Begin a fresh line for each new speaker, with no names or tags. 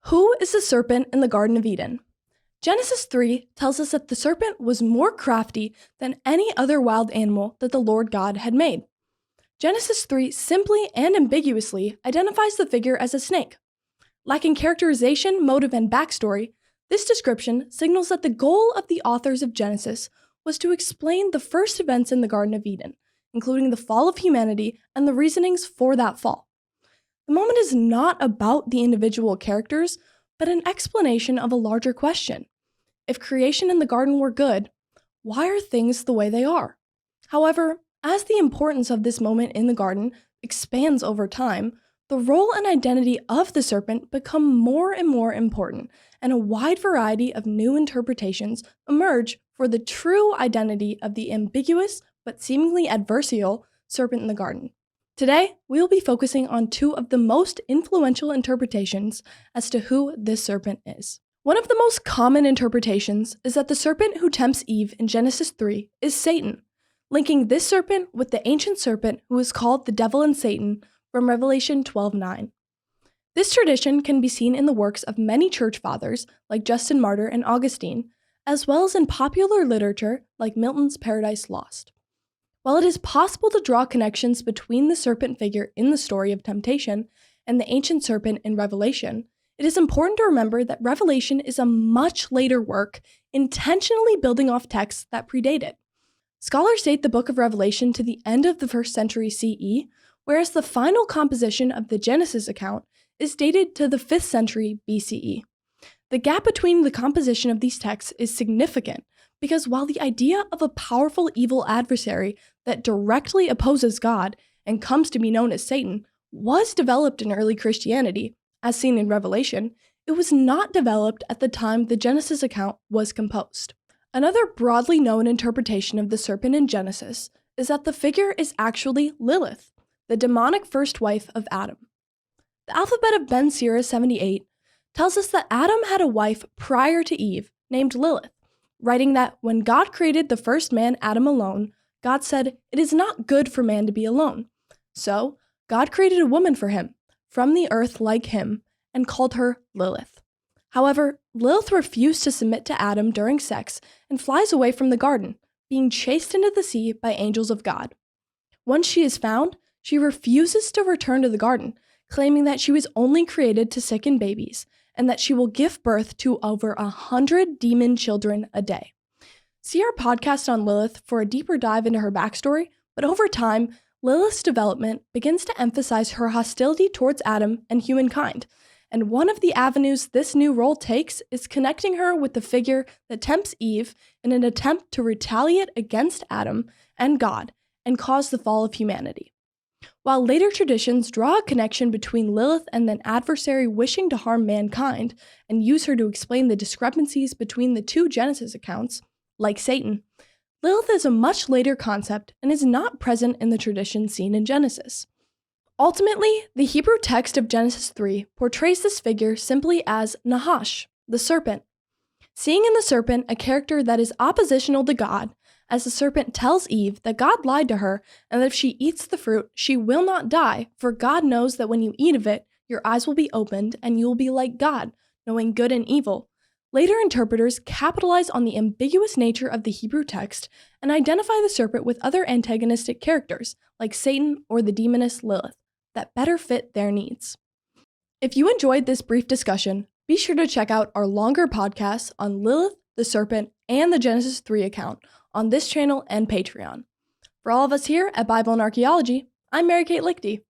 Who is the serpent in the Garden of Eden? Genesis 3 tells us that the serpent was more crafty than any other wild animal that the Lord God had made. Genesis 3 simply and ambiguously identifies the figure as a snake. Lacking characterization, motive, and backstory, this description signals that the goal of the authors of Genesis was to explain the first events in the Garden of Eden, including the fall of humanity and the reasonings for that fall. The moment is not about the individual characters, but an explanation of a larger question. If creation in the garden were good, why are things the way they are? However, as the importance of this moment in the garden expands over time, the role and identity of the serpent become more and more important, and a wide variety of new interpretations emerge for the true identity of the ambiguous but seemingly adversarial serpent in the garden. Today, we will be focusing on two of the most influential interpretations as to who this serpent is. One of the most common interpretations is that the serpent who tempts Eve in Genesis 3 is Satan, linking this serpent with the ancient serpent who is called the devil and Satan from Revelation 12:9. This tradition can be seen in the works of many church fathers like Justin Martyr and Augustine, as well as in popular literature like Milton's Paradise Lost. While it is possible to draw connections between the serpent figure in the story of temptation and the ancient serpent in Revelation, it is important to remember that Revelation is a much later work, intentionally building off texts that predate it. Scholars date the book of Revelation to the end of the 1st century CE, whereas the final composition of the Genesis account is dated to the 5th century BCE. The gap between the composition of these texts is significant, because while the idea of a powerful evil adversary that directly opposes God and comes to be known as Satan was developed in early Christianity, as seen in Revelation, it was not developed at the time the Genesis account was composed. Another broadly known interpretation of the serpent in Genesis is that the figure is actually Lilith, the demonic first wife of Adam. The alphabet of Ben Sira 78 tells us that Adam had a wife prior to Eve named Lilith, writing that when God created the first man, Adam, alone, God said, "It is not good for man to be alone." So, God created a woman for him, from the earth like him, and called her Lilith. However, Lilith refused to submit to Adam during sex and flies away from the garden, being chased into the sea by angels of God. Once she is found, she refuses to return to the garden, claiming that she was only created to sicken babies, and that she will give birth to over 100 demon children a day. See our podcast on Lilith for a deeper dive into her backstory, but over time, Lilith's development begins to emphasize her hostility towards Adam and humankind, and one of the avenues this new role takes is connecting her with the figure that tempts Eve in an attempt to retaliate against Adam and God and cause the fall of humanity. While later traditions draw a connection between Lilith and an adversary wishing to harm mankind and use her to explain the discrepancies between the two Genesis accounts, like Satan, Lilith is a much later concept and is not present in the tradition seen in Genesis. Ultimately, the Hebrew text of Genesis 3 portrays this figure simply as Nahash, the serpent. Seeing in the serpent a character that is oppositional to God, as the serpent tells Eve that God lied to her and that if she eats the fruit, she will not die, for God knows that when you eat of it, your eyes will be opened and you will be like God, knowing good and evil. Later interpreters capitalize on the ambiguous nature of the Hebrew text and identify the serpent with other antagonistic characters, like Satan or the demoness Lilith, that better fit their needs. If you enjoyed this brief discussion, be sure to check out our longer podcasts on Lilith, the serpent, and the Genesis 3 account on this channel and Patreon. For all of us here at Bible and Archaeology, I'm Mary Kate Lichty.